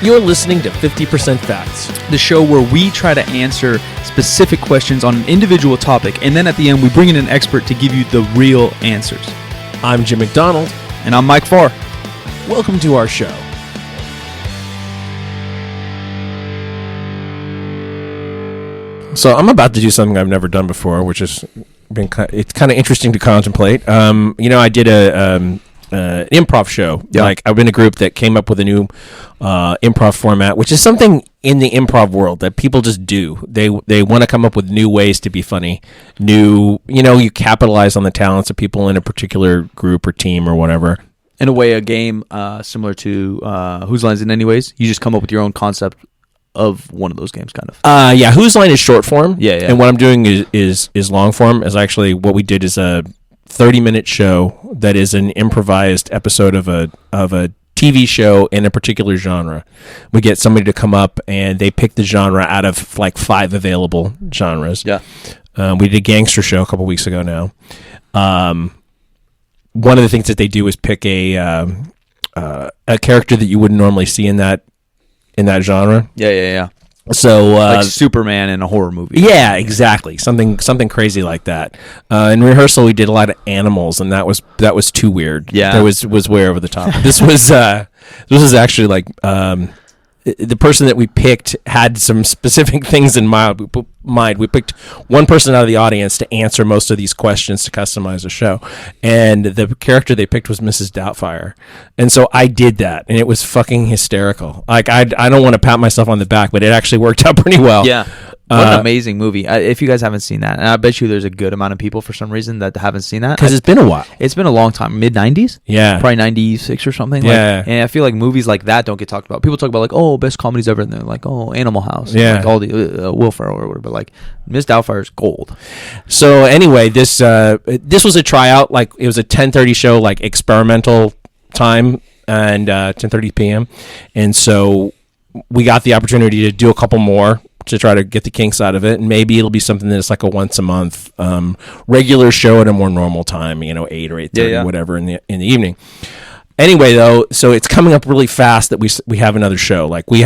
You're listening to 50% Facts, the show where we try to answer specific questions on an individual topic, and then at the end we bring in an expert to give you the real answers. I'm Jim McDonald. And I'm Mike Farr. Welcome to our show. So I'm about to do something I've never done before, which has been it's kind of interesting to contemplate. I did an improv show. Yeah. Like, I've been a group that came up with a new improv format, which is something in the improv world that people just do. They want to come up with new ways to be funny. You capitalize on the talents of people in a particular group or team or whatever. In a way, a game similar to Whose Lines in Anyways. You just come up with your own concept of one of those games, kind of. Yeah, Whose Line is short form. Yeah. And what I'm doing is long form. Is actually what we did is a 30-minute show that is an improvised episode of a TV show in a particular genre. We get somebody to come up and they pick the genre out of like 5 available genres. Yeah. We did a gangster show a couple weeks ago now. One of the things that they do is pick a character that you wouldn't normally see in that genre. Yeah. So like Superman in a horror movie. Yeah, exactly. Something crazy like that. In rehearsal, we did a lot of animals, and that was too weird. Yeah, that was way over the top. This was actually like the person that we picked had some specific things in mind. We picked one person out of the audience to answer most of these questions to customize the show, and the character they picked was Mrs. Doubtfire, and so I did that, and it was fucking hysterical. Like, I don't want to pat myself on the back, but it actually worked out pretty well. Yeah. What an amazing movie. If you guys haven't seen that, and I bet you there's a good amount of people for some reason that haven't seen that. Because it's been a while. It's been a long time. Mid-90s? Yeah. Probably 96 or something. Yeah. And I feel like movies like that don't get talked about. People talk about, like, oh, best comedies ever, and they're like, oh, Animal House. Yeah. Like all the Will Ferrell or whatever. But, like, Miss Doubtfire's gold. So, anyway, this was a tryout. Like, it was a 10:30 show, like, experimental time, and 10:30 p.m. And so we got the opportunity to do a couple more to try to get the kinks out of it, and maybe it'll be something that's like a once a month regular show at a more normal time, 8 or 8:30, whatever, in the evening. Anyway, though, so it's coming up really fast that we have another show. Like, we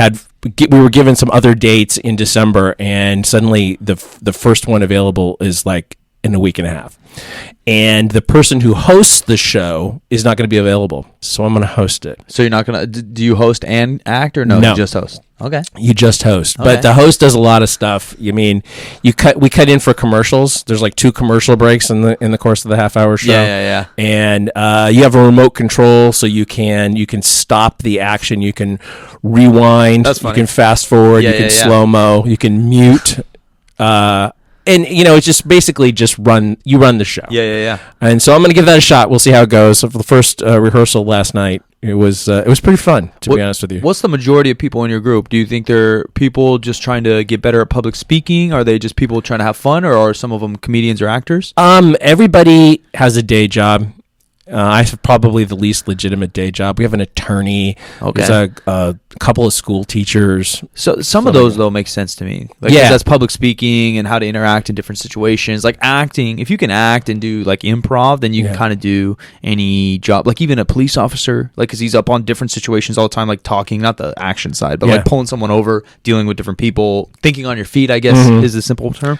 were given some other dates in December, and suddenly the first one available is like in a week and a half. And the person who hosts the show is not going to be available, so I'm going to host it. So you're not going to... Do you host and act, or no? You just host? Okay. You just host. Okay. But the host does a lot of stuff. We cut in for commercials. There's like 2 commercial breaks in the course of the half-hour show. Yeah. And you have a remote control, so you can stop the action. You can rewind. That's funny. You can fast forward. You can slow-mo. You can mute. And, it's just basically run the show. Yeah. And so I'm going to give that a shot. We'll see how it goes. So for the first rehearsal last night, it was pretty fun, to be honest with you. What's the majority of people in your group? Do you think they're people just trying to get better at public speaking? Are they just people trying to have fun, or are some of them comedians or actors? Everybody has a day job. I have probably the least legitimate day job. We have an attorney. Okay. There's a couple of school teachers. So some of those, though, make sense to me. Like, that's public speaking and how to interact in different situations. Like acting, if you can act and do like improv, then you can kind of do any job. Like even a police officer, like, because he's up on different situations all the time, like talking, not the action side, but like pulling someone over, dealing with different people, thinking on your feet, I guess, is the simple term.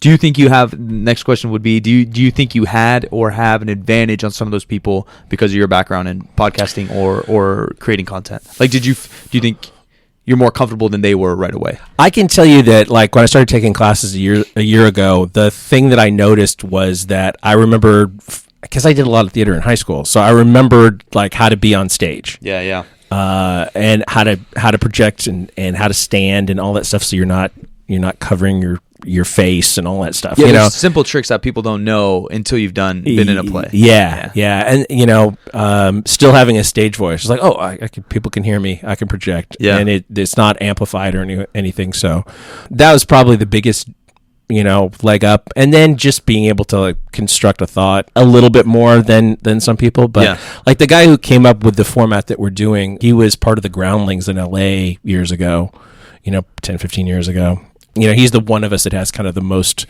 Do you think you have? Next question would be: Do you think you had or have an advantage on some of those people because of your background in podcasting or creating content? Like, do you think you're more comfortable than they were right away? I can tell you that, like, when I started taking classes a year ago, the thing that I noticed was that I remembered, because I did a lot of theater in high school, so I remembered like how to be on stage. Yeah. And how to project and how to stand and all that stuff, so you're not covering your face and all that stuff. Yeah, simple tricks that people don't know until you've been in a play. Yeah. And still having a stage voice, it's like, people can hear me, I can project, and it's not amplified or anything. So that was probably the biggest leg up, and then just being able to like construct a thought a little bit more than some people. But like the guy who came up with the format that we're doing, he was part of the Groundlings in LA years ago, 10, 15 years ago. He's the one of us that has kind of the most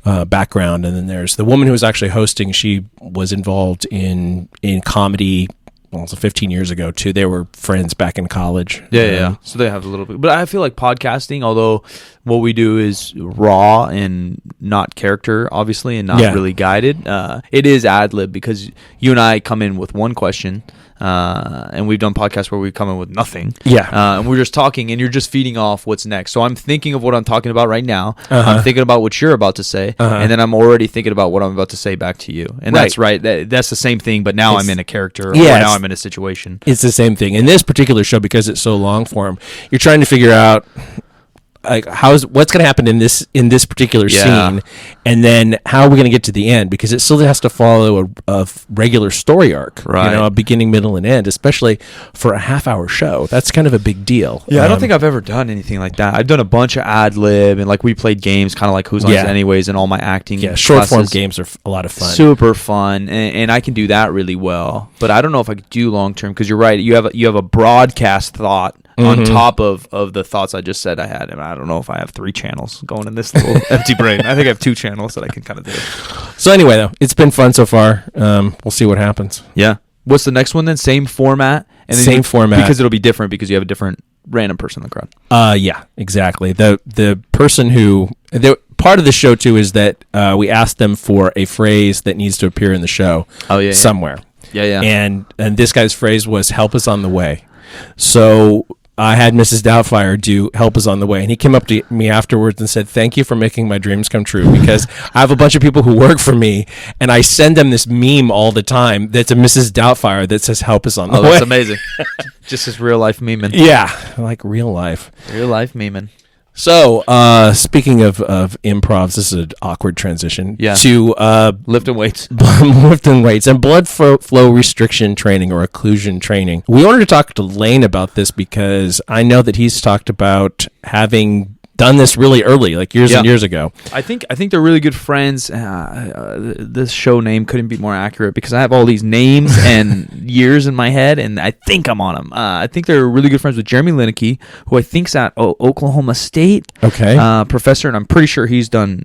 background, and then there's the woman who was actually hosting. She was involved in comedy. Well, so 15 years ago too. They were friends back in college. Yeah. So they have a little bit, but I feel like podcasting, although what we do is raw and not character, obviously, and not really guided. It is ad lib because you and I come in with one question. And we've done podcasts where we come in with nothing. And we're just talking, and you're just feeding off what's next. So I'm thinking of what I'm talking about right now. I'm thinking about what you're about to say, and then I'm already thinking about what I'm about to say back to you. And that's right. That's the same thing, but now I'm in a character, or now I'm in a situation. It's the same thing. In this particular show, because it's so long form, you're trying to figure out like what's going to happen in this particular scene, and then how are we going to get to the end, because it still has to follow a regular story arc, right? A beginning, middle, and end, especially for a half-hour show. That's kind of a big deal. I don't think I've ever done anything like that. I've done a bunch of ad lib, and like we played games, kind of like Who's Lines Anyways, and all my acting. Short form games are a lot of fun, super fun, and I can do that really well. But I don't know if I could do long term, because you're right. You have a broadcast thought on top of the thoughts I just said I had. And I don't know if I have 3 channels going in this little empty brain. I think I have 2 channels that I can kind of do. So anyway, though, it's been fun so far. We'll see what happens. Yeah. What's the next one then? Same format? And then Same format. Because it'll be different because you have a different random person in the crowd. Yeah, exactly. The person who... part of the show, too, is that we asked them for a phrase that needs to appear in the show somewhere. Yeah. And this guy's phrase was, "Help us on the way." So... I had Mrs. Doubtfire do "Help Is on the Way," and he came up to me afterwards and said, "Thank you for making my dreams come true," because I have a bunch of people who work for me, and I send them this meme all the time that's a Mrs. Doubtfire that says "Help Is on the Way." Oh, that's amazing. Just as real life memeing. Yeah, like real life. Real life memeing. So, speaking of improvs, this is an awkward transition to lifting weights. Lifting weights and blood flow restriction training, or occlusion training. We wanted to talk to Layne about this because I know that he's talked about having done this really early, like years and years ago. I think they're really good friends. This show name couldn't be more accurate because I have all these names and years in my head, and I think I'm on them. I think they're really good friends with Jeremy Lineker, who I think's at Oklahoma State. Professor, and I'm pretty sure he's done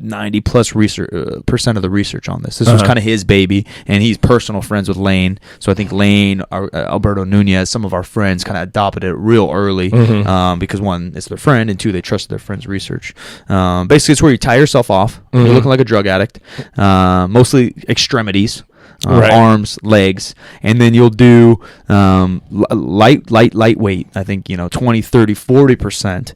90+ percent of the research on this. This was kind of his baby, and he's personal friends with Layne. So I think Layne, Alberto Nunez, some of our friends kind of adopted it real early because 1, it's their friend, and 2, they trusted their friend's research. Basically, it's where you tie yourself off. You're looking like a drug addict, mostly extremities. Arms, legs, and then you'll do lightweight. I think 20, 30, 40%.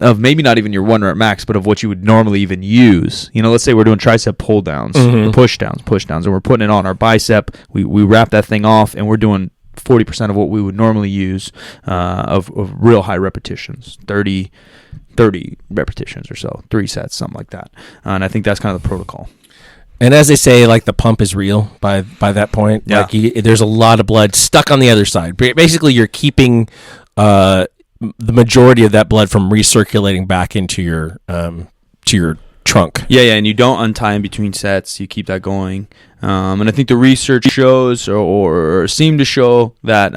Of maybe not even your 1 rep max, but of what you would normally even use. Let's say we're doing tricep pull downs, or push downs, and we're putting it on our bicep. We wrap that thing off, and we're doing 40% of what we would normally use of real high repetitions, 30 repetitions or so, 3 sets, something like that. And I think that's kind of the protocol. And as they say, like, the pump is real by that point. Yeah. Like, there's a lot of blood stuck on the other side. Basically, you're keeping the majority of that blood from recirculating back into your trunk. Yeah, and you don't untie in between sets. You keep that going. And I think the research shows or seem to show that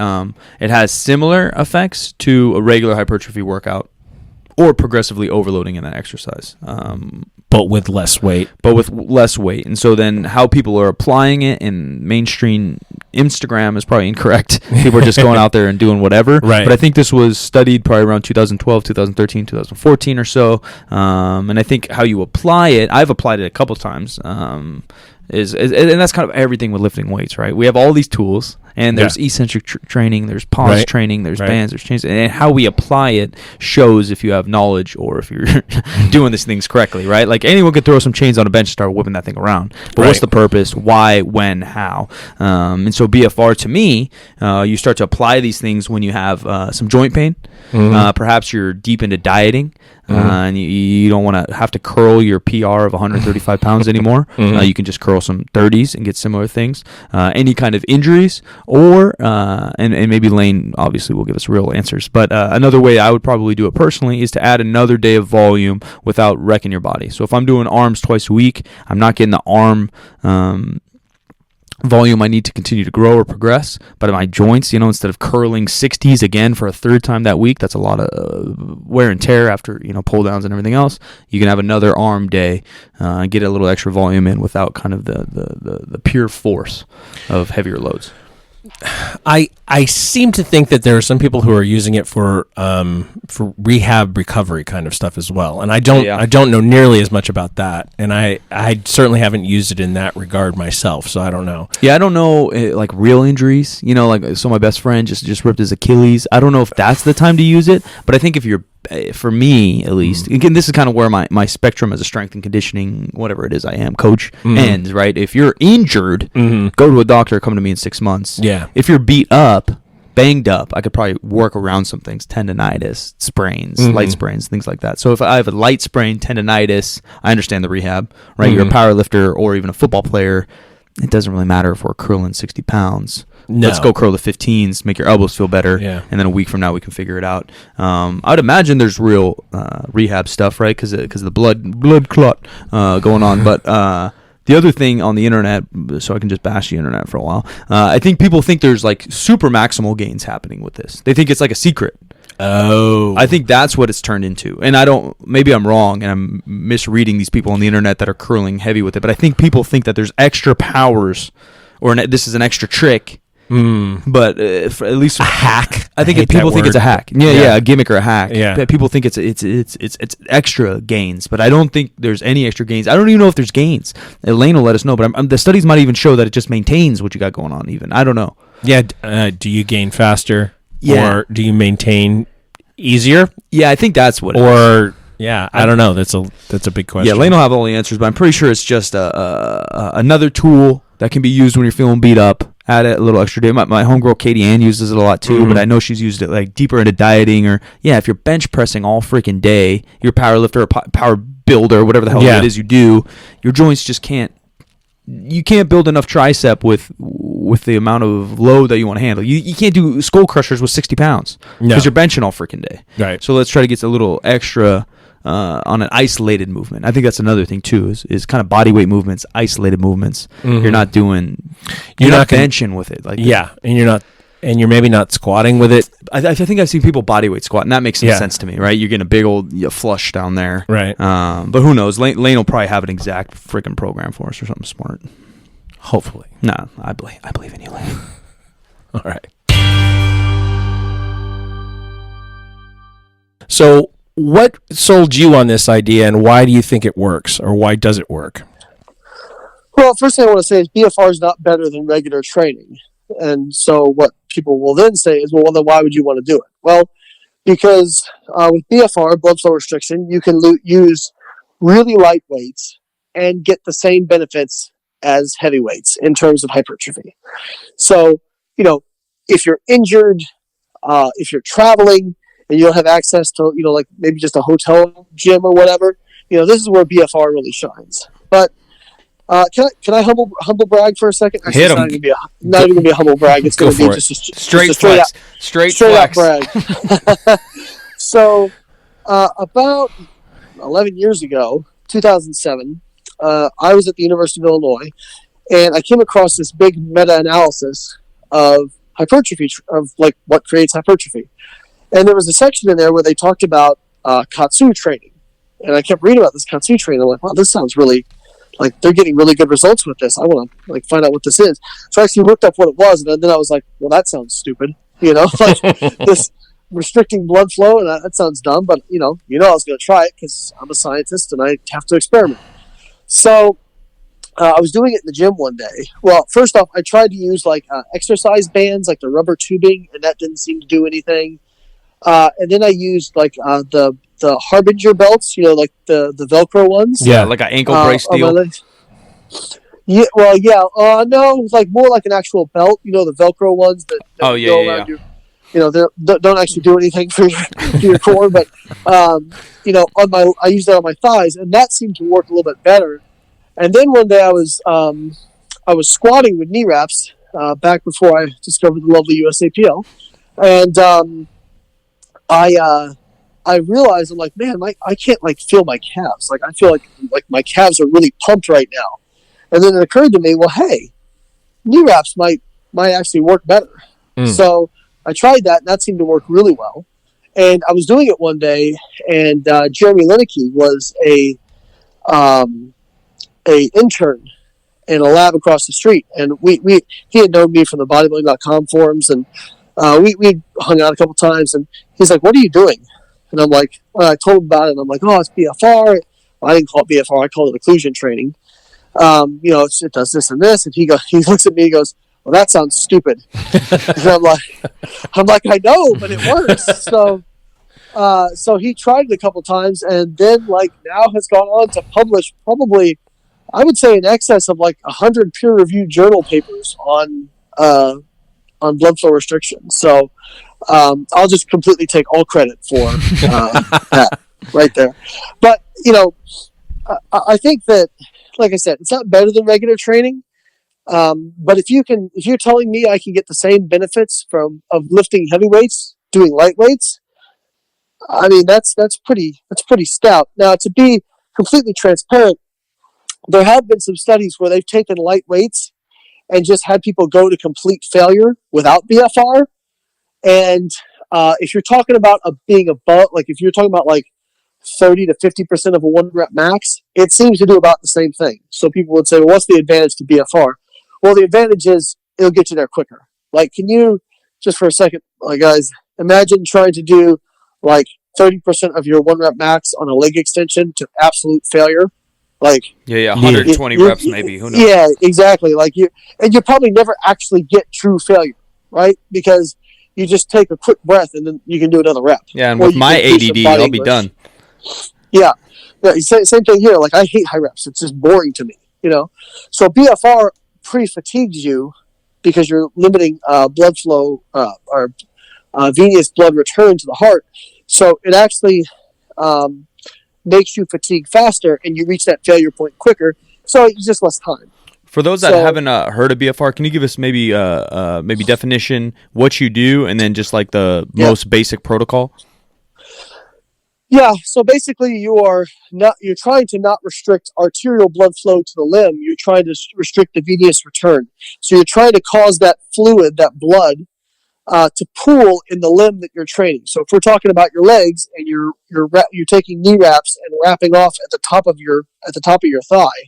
it has similar effects to a regular hypertrophy workout or progressively overloading in an exercise. But with less weight. And so then how people are applying it in mainstream Instagram is probably incorrect. People are just going out there and doing whatever. Right. But I think this was studied probably around 2012, 2013, 2014 or so. And I think how you apply it, I've applied it a couple times, is and that's kind of everything with lifting weights, right? We have all these tools, and there's eccentric training, there's pause training, there's bands, there's chains, and how we apply it shows if you have knowledge or if you're doing these things correctly, right? Like anyone could throw some chains on a bench and start whipping that thing around, but what's the purpose? Why? When? How? And so BFR to me, you start to apply these things when you have some joint pain. Perhaps you're deep into dieting. And you don't want to have to curl your PR of 135 pounds anymore. You can just curl some 30s and get similar things. Any kind of injuries, or and maybe Layne obviously will give us real answers. But another way I would probably do it personally is to add another day of volume without wrecking your body. So if I'm doing arms twice a week, I'm not getting the arm volume I need to continue to grow or progress. But my joints, instead of curling 60s again for a third time that week, that's a lot of wear and tear after, pull downs and everything else. You can have another arm day and get a little extra volume in without kind of the pure force of heavier loads. I seem to think that there are some people who are using it for rehab recovery kind of stuff as well, and I don't know nearly as much about that, and I certainly haven't used it in that regard myself, so I don't know. Yeah, I don't know like real injuries. So my best friend just ripped his Achilles. I don't know if that's the time to use it, but I think if you're for me at least, again, this is kind of where my spectrum as a strength and conditioning, whatever it is I am, coach ends, right? If you're injured, go to a doctor, come to me in 6 months. Yeah. If you're beat up, banged up, I could probably work around some things, tendonitis, sprains, light sprains, things like that. So if I have a light sprain, tendonitis, I understand the rehab, right? You're a power lifter or even a football player. It doesn't really matter if we're curling 60 pounds. No. Let's go curl the 15s, make your elbows feel better, and then a week from now we can figure it out. I would imagine there's real rehab stuff, right? Because of the blood clot going on. But the other thing on the internet, so I can just bash the internet for a while, I think people think there's like super maximal gains happening with this. They think it's like a secret. Oh, I think that's what it's turned into. And maybe I'm wrong and I'm misreading these people on the internet that are curling heavy with it, but I think people think that there's extra powers or this is an extra trick. But for at least a hack. I think people think it's a hack. Yeah, a gimmick or a hack. Yeah, people think it's extra gains, but I don't think there's any extra gains. I don't even know if there's gains. Layne will let us know, but the studies might even show that it just maintains what you got going on. Even I don't know. Yeah, do you gain faster? Yeah. Or do you maintain easier? Yeah, I think that's what. I don't know. That's a big question. Yeah, Layne will have all the answers, but I'm pretty sure it's just another tool that can be used when you're feeling beat up. Add a little extra day. My homegirl Katie Ann uses it a lot too, but I know she's used it like deeper into dieting or if you're bench pressing all freaking day, you're a power lifter or power builder, whatever the hell it is you do, your joints just can't. You can't build enough tricep with the amount of load that you want to handle. You can't do skull crushers with 60 pounds because you're benching all freaking day. Right. So let's try to get a little extra on an isolated movement. I think that's another thing too is kind of body weight movements, isolated movements. You're not doing. You're not benching with it. Like and you're maybe not squatting with it. I think I've seen people body weight squat, and that makes some sense to me, right? You're getting a big old flush down there, right? But who knows? Layne will probably have an exact freaking program for us or something smart. Hopefully. Nah, I believe in you, Layne. All right. So, what sold you on this idea, and why do you think it works, or why does it work? Well, first thing I want to say is BFR is not better than regular training. And so what people will then say is, well, then why would you want to do it? Well, because with BFR, blood flow restriction, you can use really light weights and get the same benefits as heavy weights in terms of hypertrophy. So, if you're injured, if you're traveling and you don't have access to, like maybe just a hotel gym or whatever, this is where BFR really shines. But can I humble brag for a second? Actually, hit him. Not even gonna be a humble brag. It's gonna be just a straight flex. Straight up brag. So, about 11 years ago, 2007, I was at the University of Illinois, and I came across this big meta-analysis of hypertrophy, of like what creates hypertrophy. And there was a section in there where they talked about Kaatsu training, and I kept reading about this Kaatsu training. I'm like, wow, this sounds really. Like, they're getting really good results with this. I want to, find out what this is. So I actually looked up what it was, and then I was like, well, that sounds stupid. This restricting blood flow, and that sounds dumb, but, I was going to try it because I'm a scientist, and I have to experiment. So I was doing it in the gym one day. Well, first off, I tried to use, exercise bands, like the rubber tubing, and that didn't seem to do anything. And then I used, the Harbinger belts, the Velcro ones. Yeah, like an ankle brace deal. Yeah, well, yeah. No, more like an actual belt. The Velcro ones that go around your. They don't actually do anything for your core, but I used that on my thighs, and that seemed to work a little bit better. And then one day I was squatting with knee wraps back before I discovered the lovely USAPL, and I realized, I'm like, man, I can't feel my calves. I feel like my calves are really pumped right now. And then it occurred to me, well, hey, knee wraps might actually work better. So I tried that, and that seemed to work really well. And I was doing it one day, and Jeremy Lineker was a intern in a lab across the street, and he had known me from the bodybuilding.com forums, and we hung out a couple times, and he's like, "What are you doing?" And I'm like, well, I told him about it, and I'm like, "Oh, it's BFR." Well, I didn't call it BFR. I called it occlusion training. It does this and this, and he looks at me and goes, "Well, that sounds stupid." And I'm like, I know, but it works. So he tried it a couple times, and then now has gone on to publish probably, I would say, in excess of 100 peer-reviewed journal papers on blood flow restriction. So I'll just completely take all credit for that right there. But I think that, like I said, it's not better than regular training. But if you're telling me I can get the same benefits of lifting heavy weights doing light weights, I mean that's pretty stout. Now, to be completely transparent, there have been some studies where they've taken light weights and just had people go to complete failure without BFR. And if you're talking about being above, if you're talking about 30 to 50% of a 1 rep max, it seems to do about the same thing. So people would say, well, what's the advantage to BFR? Well, the advantage is it'll get you there quicker. Can you, just for a second, guys, imagine trying to do 30% of your 1 rep max on a leg extension to absolute failure. 120 reps maybe. Who knows? Yeah, exactly. You probably never actually get true failure, right? Because you just take a quick breath and then you can do another rep. Yeah, and with my ADD, I'll be done. Yeah, same thing here. I hate high reps. It's just boring to me, So BFR pre-fatigues you because you're limiting blood flow or venous blood return to the heart. So it actually makes you fatigue faster, and you reach that failure point quicker. So it's just less time. For those that haven't heard of BFR, can you give us maybe definition, what you do, and then just the most basic protocol? Yeah, so basically you're trying to not restrict arterial blood flow to the limb. You're trying to restrict the venous return. So you're trying to cause that fluid, that blood, to pool in the limb that you're training. So if we're talking about your legs and you're taking knee wraps and wrapping off at the top of your thigh,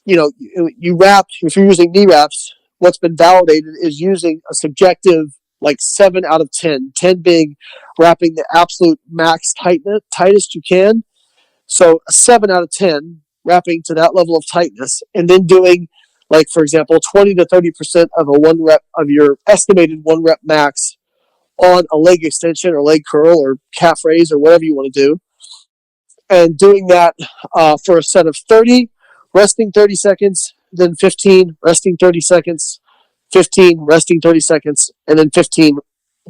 you wrap, if you're using knee wraps, what's been validated is using a subjective 7 out of 10, 10 being wrapping the absolute max tightest you can. So a 7 out of 10 wrapping to that level of tightness, and then doing, for example, 20 to 30% of a 1 rep of your estimated 1 rep max on a leg extension or leg curl or calf raise or whatever you want to do, and doing that for a set of 30, resting 30 seconds, then 15, resting 30 seconds, 15, resting 30 seconds, and then 15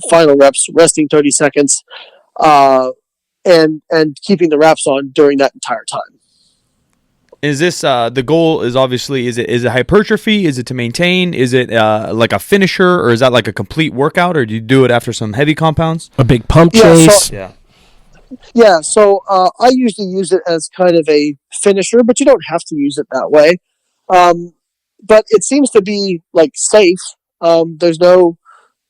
final reps, resting 30 seconds, and keeping the wraps on during that entire time. Is this the goal? Is obviously is it hypertrophy? Is it to maintain? Is it like a finisher, or is that like a complete workout, or do you do it after some heavy compounds? A big pump chase. Yeah. So I usually use it as kind of a finisher, but you don't have to use it that way. But it seems to be safe. There's no,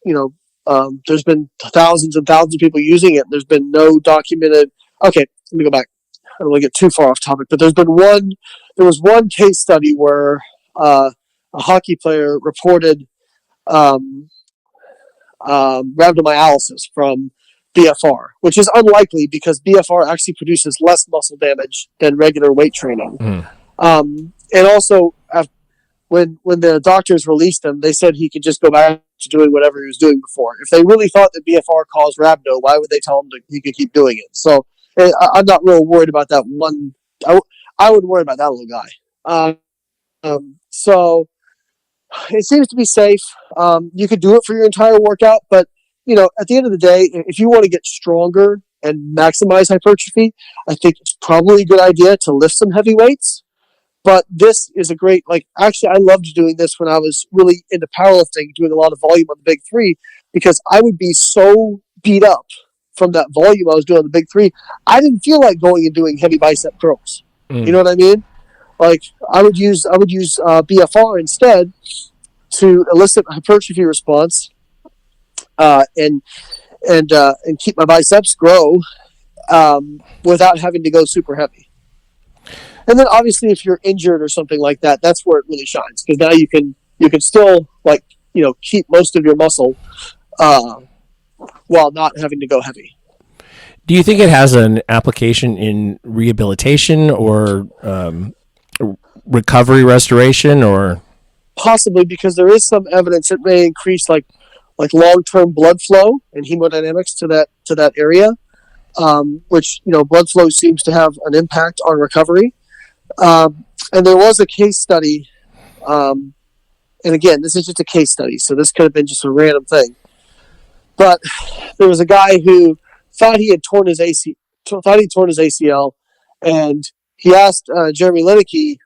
there's been thousands and thousands of people using it. There's been no documented. Okay, let me go back. I don't want to get too far off topic, but there was one case study where a hockey player reported rhabdomyolysis from BFR, which is unlikely because BFR actually produces less muscle damage than regular weight training. And also, when the doctors released him, they said he could just go back to doing whatever he was doing before. If they really thought that BFR caused rhabdo, why would they tell him he could keep doing it? So I'm not real worried about that one. I wouldn't worry about that little guy. So it seems to be safe. You could do it for your entire workout, but at the end of the day, if you want to get stronger and maximize hypertrophy, I think it's probably a good idea to lift some heavy weights. But this is a great, actually, I loved doing this when I was really into powerlifting, doing a lot of volume on the big three, because I would be so beat up from that volume I was doing on the big three. I didn't feel like going and doing heavy bicep curls. You know what I mean? like I would use BFR instead to elicit a hypertrophy response, and keep my biceps grow, without having to go super heavy. And then obviously if you're injured or something like that, that's where it really shines, because now you can still, like, keep most of your muscle, while not having to go heavy. Do you think it has an application in rehabilitation or recovery restoration, or possibly, because there is some evidence it may increase like long-term blood flow and hemodynamics to that area, which blood flow seems to have an impact on recovery. And there was a case study, and again, this is just a case study, so this could have been just a random thing, but there was a guy who thought he had torn his ACL, and he asked Jeremy Lineker,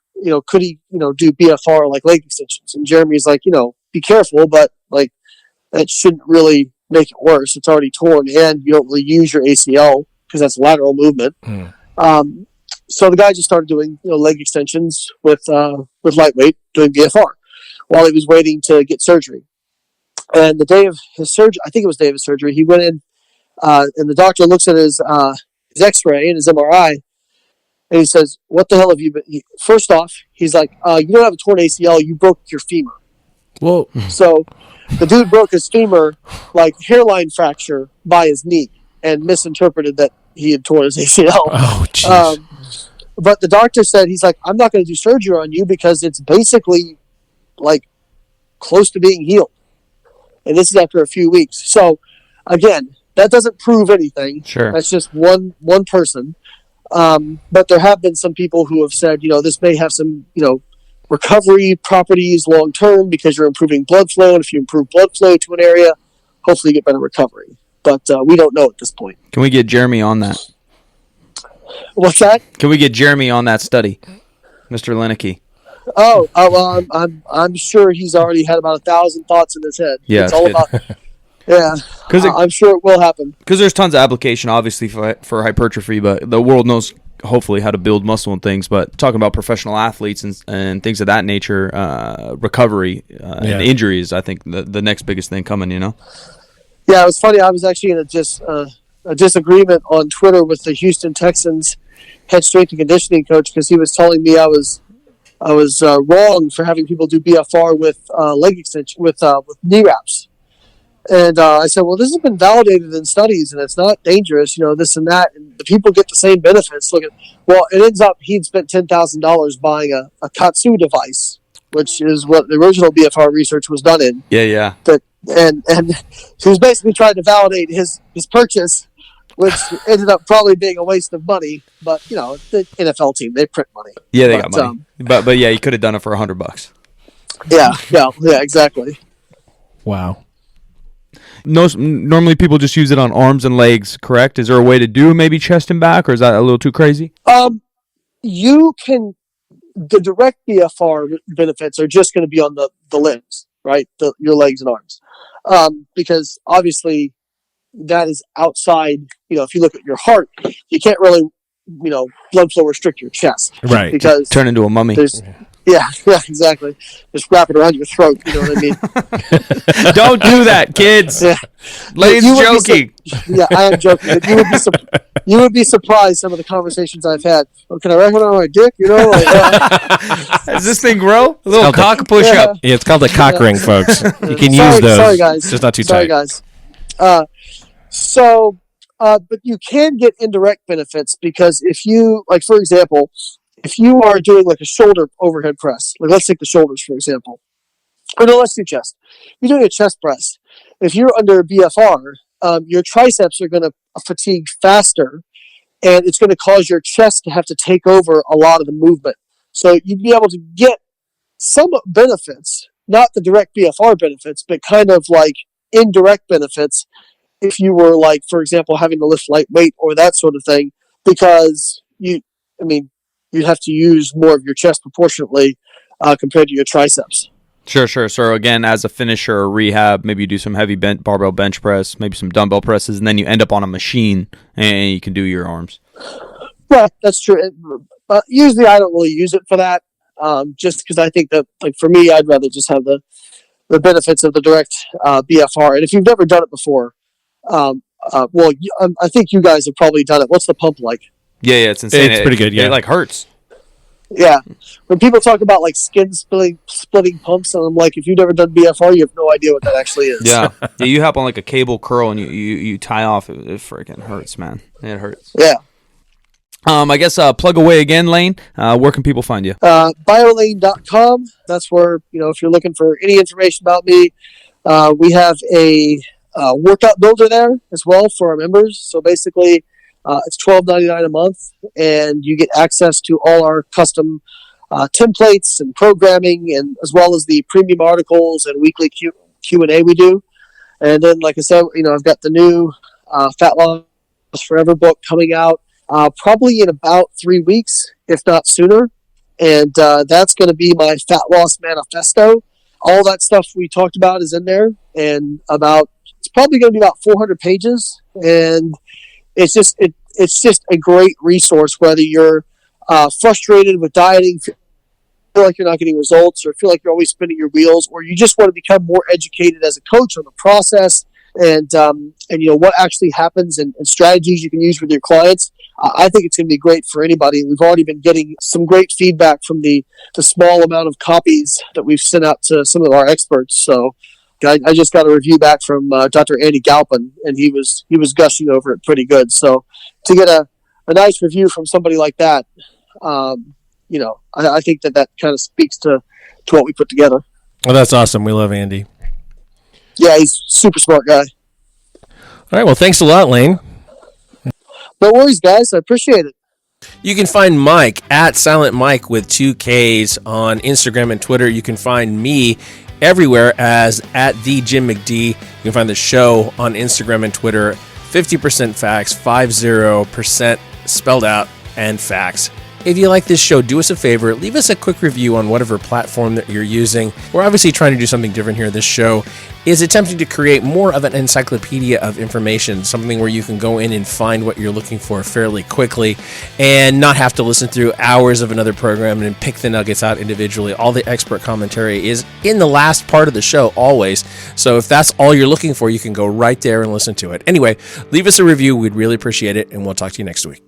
could he do BFR, like leg extensions, and Jeremy's like, be careful, but like that shouldn't really make it worse. It's already torn, and you don't really use your ACL because that's lateral movement. So the guy just started doing leg extensions with lightweight, doing BFR while he was waiting to get surgery. And the day of his surgery, I think it was the day of his surgery, he went in, and the doctor looks at his X-ray and his MRI, and he says, "What the hell have you been?" First off, he's like, "You don't have a torn ACL. You broke your femur." Whoa! So the dude broke his femur, like hairline fracture, by his knee, and misinterpreted that he had torn his ACL. Oh, jeez. But the doctor said, he's like, "I'm not going to do surgery on you because it's basically like close to being healed." And this is after a few weeks. So again, that doesn't prove anything. Sure. That's just one person. But there have been some people who have said, this may have some, recovery properties long term because you're improving blood flow. And if you improve blood flow to an area, hopefully you get better recovery. But we don't know at this point. Can we get Jeremy on that? What's that? Can we get Jeremy on that study, Mr. Lineker? Well, I'm sure he's already had about 1,000 thoughts in his head. Yeah, it's all about. Yeah, I'm sure it will happen. Because there's tons of application, obviously, for hypertrophy, but the world knows, hopefully, how to build muscle and things. But talking about professional athletes and things of that nature, recovery and injuries, I think the next biggest thing coming, Yeah, it was funny. I was actually in a disagreement on Twitter with the Houston Texans head strength and conditioning coach, because he was telling me I was wrong for having people do BFR with leg extension with knee wraps. And I said, well, this has been validated in studies, and it's not dangerous, this and that, and the people get the same benefits. It ends up he'd spent $10,000 buying a Kaatsu device, which is what the original BFR research was done in. Yeah. And he was basically trying to validate his purchase, which ended up probably being a waste of money. But the NFL team, they print money. Yeah, they got money. But yeah, you could have done it for $100. Yeah, exactly. Wow. Normally people just use it on arms and legs, correct? Is there a way to do maybe chest and back, or is that a little too crazy? You can. The direct BFR benefits are just going to be on the limbs, right? Your legs and arms, because obviously that is outside. If you look at your heart, you can't really, blood flow restrict your chest, right? Because turn into a mummy. Yeah, exactly. Just wrap it around your throat. You know what I mean? Don't do that, kids. Yeah. Layne's joking. I am joking. You would be surprised some of the conversations I've had. Oh, can I wrap it on my dick? Does this thing grow? A little cock push up. Yeah, it's called a cock ring, folks. You can use those. Sorry, guys. It's just not too tight. Sorry, guys. But you can get indirect benefits, because if you, like, for example, if you are doing like a shoulder overhead press, like let's take the shoulders, for example. Or no, let's do chest. You're doing a chest press. If you're under BFR, your triceps are going to fatigue faster, and it's going to cause your chest to have to take over a lot of the movement. So you'd be able to get some benefits, not the direct BFR benefits, but kind of like indirect benefits if you were, like, for example, having to lift light weight or that sort of thing, because you'd have to use more of your chest proportionately compared to your triceps. Sure. So again, as a finisher or rehab, maybe you do some heavy barbell bench press, maybe some dumbbell presses, and then you end up on a machine and you can do your arms. Right, that's true. Usually, I don't really use it for that, just because I think that, like for me, I'd rather just have the benefits of the direct BFR. And if you've never done it before, I think you guys have probably done it. What's the pump like? Yeah, it's insane. It's pretty good. Yeah, it like hurts. Yeah, when people talk about like skin splitting pumps, and I'm like, if you've never done BFR, you have no idea what that actually is. Yeah, you hop on like a cable curl and you tie off. It freaking hurts, man. It hurts. Yeah. I guess plug away again, Layne. Where can people find you? Biolayne.com. That's where, if you're looking for any information about me, we have a workout builder there as well for our members. So basically, it's $12.99 a month, and you get access to all our custom templates and programming, and as well as the premium articles and weekly Q&A we do. And then, like I said, I've got the new Fat Loss Forever book coming out probably in about 3 weeks, if not sooner. And that's going to be my Fat Loss Manifesto. All that stuff we talked about is in there, and it's probably going to be about 400 pages. And it's just a great resource, whether you're frustrated with dieting, feel like you're not getting results, or feel like you're always spinning your wheels, or you just want to become more educated as a coach on the process and what actually happens and strategies you can use with your clients. I think it's going to be great for anybody. We've already been getting some great feedback from the small amount of copies that we've sent out to some of our experts. So I just got a review back from Dr. Andy Galpin, and he was gushing over it pretty good. So to get a nice review from somebody like that, I think that kind of speaks to what we put together. Well, that's awesome. We love Andy. Yeah, he's a super smart guy. All right. Well, thanks a lot, Layne. No worries, guys. I appreciate it. You can find Mike at Silent Mike with 2 Ks on Instagram and Twitter. You can find me everywhere as at the Jim McD. You can find the show on Instagram and Twitter. 50% facts, 50% spelled out, and facts. If you like this show, do us a favor, leave us a quick review on whatever platform that you're using. We're obviously trying to do something different here. This show is attempting to create more of an encyclopedia of information, something where you can go in and find what you're looking for fairly quickly and not have to listen through hours of another program and pick the nuggets out individually. All the expert commentary is in the last part of the show always. So if that's all you're looking for, you can go right there and listen to it. Anyway, leave us a review. We'd really appreciate it, and we'll talk to you next week.